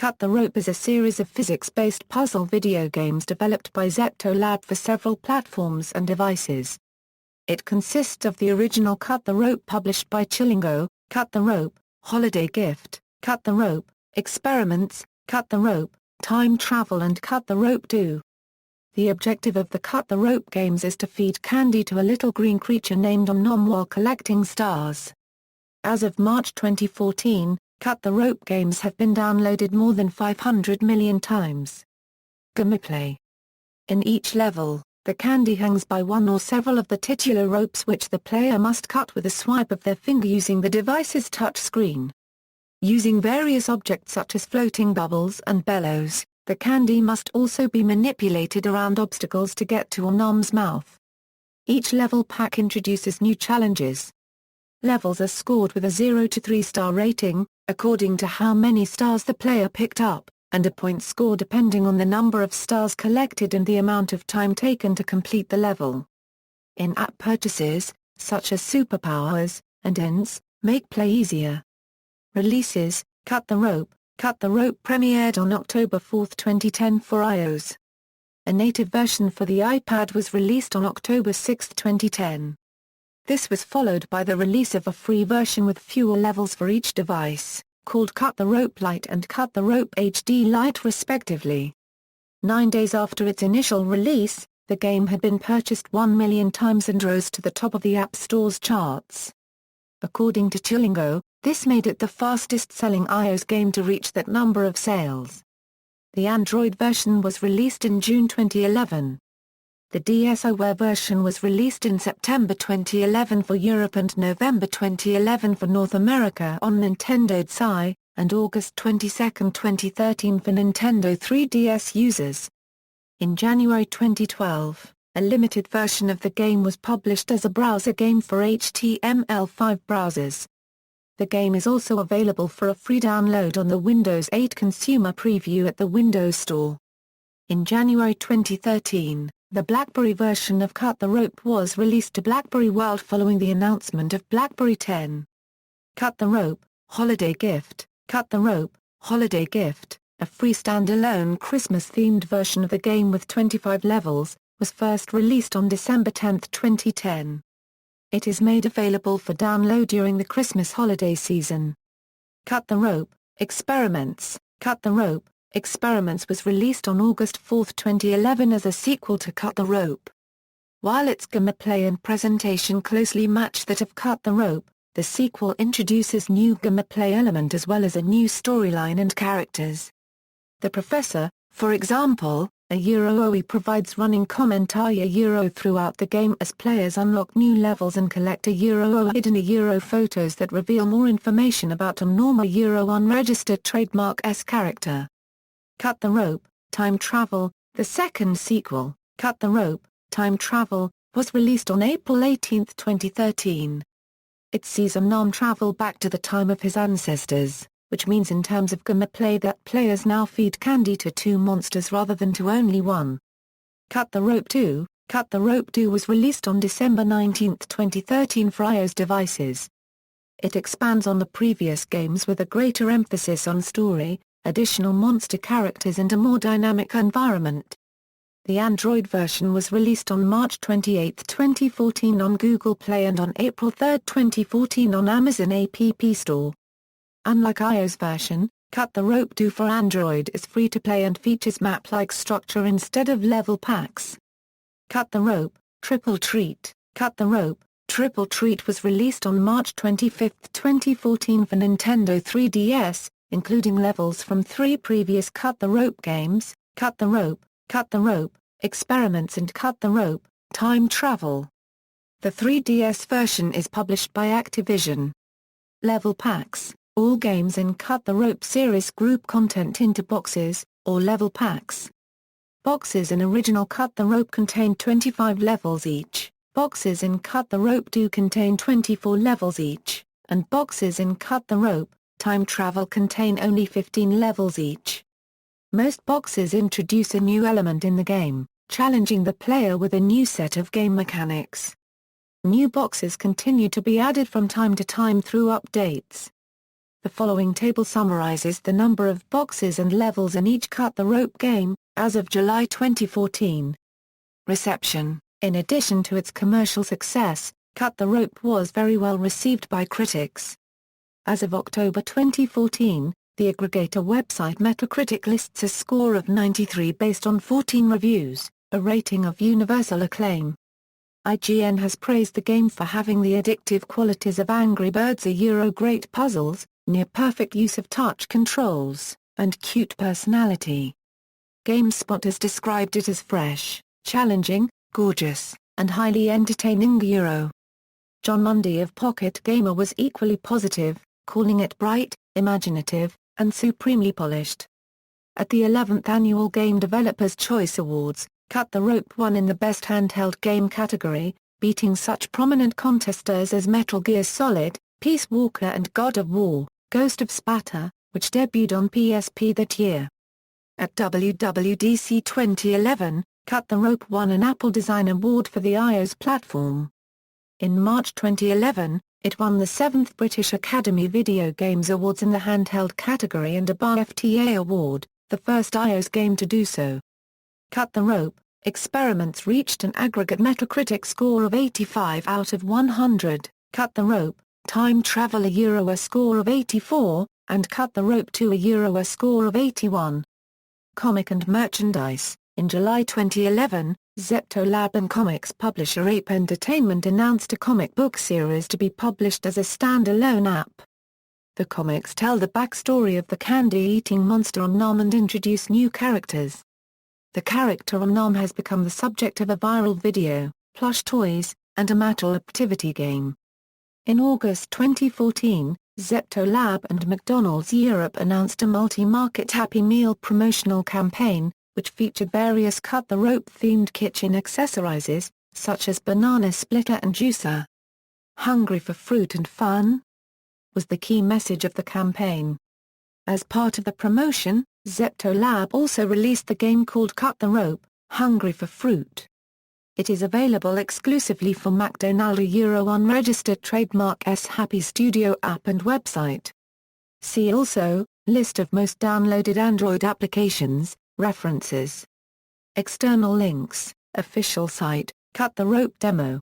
Cut the Rope is a series of physics-based puzzle video games developed by ZeptoLab for several platforms and devices. It consists of the original Cut the Rope published by Chillingo, Cut the Rope, Holiday Gift, Cut the Rope, Experiments, Cut the Rope, Time Travel and Cut the Rope 2. The objective of the Cut the Rope games is to feed candy to a little green creature named Om while collecting stars. As of March 2014, Cut the Rope games have been downloaded more than 500 million times. Gameplay. In each level, the candy hangs by one or several of the titular ropes which the player must cut with a swipe of their finger using the device's touch screen. Using various objects such as floating bubbles and bellows, the candy must also be manipulated around obstacles to get to Om's mouth. Each level pack introduces new challenges. Levels are scored with a 0 to 3-star rating, according to how many stars the player picked up, and a point score depending on the number of stars collected and the amount of time taken to complete the level. In-app purchases, such as superpowers and ends, make play easier. Releases: Cut the Rope premiered on October 4, 2010 for iOS. A native version for the iPad was released on October 6, 2010. This was followed by the release of a free version with fewer levels for each device, called Cut the Rope Lite and Cut the Rope HD Lite respectively. 9 days after its initial release, the game had been purchased 1 million times and rose to the top of the App Store's charts. According to Chillingo, this made it the fastest-selling iOS game to reach that number of sales. The Android version was released in June 2011. The DSiWare version was released in September 2011 for Europe and November 2011 for North America on Nintendo DSi, and August 22, 2013 for Nintendo 3DS users. In January 2012, a limited version of the game was published as a browser game for HTML5 browsers. The game is also available for a free download on the Windows 8 Consumer Preview at the Windows Store. In January 2013, the BlackBerry version of Cut the Rope was released to BlackBerry World following the announcement of BlackBerry 10. Cut the Rope, Holiday Gift, Cut the Rope, Holiday Gift, a free standalone Christmas-themed version of the game with 25 levels, was first released on December 10, 2010. It is made available for download during the Christmas holiday season. Cut the Rope, Experiments, Cut the Rope, Experiments was released on August 4, 2011 as a sequel to Cut the Rope. While its gameplay and presentation closely match that of Cut the Rope, the sequel introduces new gameplay element as well as a new storyline and characters. The Professor, for example, OE provides running commentary throughout the game as players unlock new levels and collect hidden photos that reveal more information about unregistered trademark character. Cut the Rope, Time Travel, the second sequel, Cut the Rope, Time Travel, was released on April 18, 2013. It sees Om travel back to the time of his ancestors, which means in terms of gameplay that players now feed candy to 2 monsters rather than to only one. Cut the Rope 2, Cut the Rope 2 was released on December 19, 2013 for iOS devices. It expands on the previous games with a greater emphasis on story, additional monster characters and a more dynamic environment. The Android version was released on March 28, 2014 on Google Play and on April 3, 2014 on Amazon App Store. Unlike iOS version, Cut the Rope 2 for Android is free to play and features map-like structure instead of level packs. Cut the Rope, Triple Treat, Cut the Rope, Triple Treat was released on March 25, 2014 for Nintendo 3DS, including levels from 3 previous Cut the Rope games, Cut the Rope, Experiments and Cut the Rope, Time Travel. The 3DS version is published by Activision. Level packs: all games in Cut the Rope series group content into boxes, or level packs. Boxes in original Cut the Rope contain 25 levels each, boxes in Cut the Rope 2 contain 24 levels each, and boxes in Cut the Rope, Time Travel contain only 15 levels each. Most boxes introduce a new element in the game, challenging the player with a new set of game mechanics. New boxes continue to be added from time to time through updates. The following table summarizes the number of boxes and levels in each Cut the Rope game, as of July 2014. Reception. In addition to its commercial success, Cut the Rope was very well received by critics. As of October 2014, the aggregator website Metacritic lists a score of 93 based on 14 reviews, a rating of universal acclaim. IGN has praised the game for having the addictive qualities of Angry Birds, great puzzles, near-perfect use of touch controls, and cute personality. GameSpot has described it as fresh, challenging, gorgeous, and highly entertaining. John Mundy of Pocket Gamer was equally positive, calling it bright, imaginative, and supremely polished. At the 11th Annual Game Developers' Choice Awards, Cut the Rope won in the Best Handheld Game category, beating such prominent contesters as Metal Gear Solid, Peace Walker and God of War, Ghost of Sparta, which debuted on PSP that year. At WWDC 2011, Cut the Rope won an Apple Design Award for the iOS platform. In March 2011, it won the 7th British Academy Video Games Awards in the handheld category and a BAFTA Award, the first iOS game to do so. Cut the Rope experiments reached an aggregate Metacritic score of 85 out of 100, Cut the Rope, Time Travel a score of 84, and Cut the Rope 2 a score of 81. Comic and merchandise. In July 2011, ZeptoLab and comics publisher Ape Entertainment announced a comic book series to be published as a standalone app. The comics tell the backstory of the candy-eating monster Om and introduce new characters. The character Om has become the subject of a viral video, plush toys, and a Mattel activity game. In August 2014, ZeptoLab and McDonald's Europe announced a multi-market Happy Meal promotional campaign, which featured various Cut the Rope themed kitchen accessories, such as banana splitter and juicer. Hungry for fruit and fun? Was the key message of the campaign. As part of the promotion, ZeptoLab also released the game called Cut the Rope, Hungry for Fruit. It is available exclusively for McDonald's unregistered trademark Happy Studio app and website. See also, list of most downloaded Android applications, references. External links, official site, Cut the Rope demo.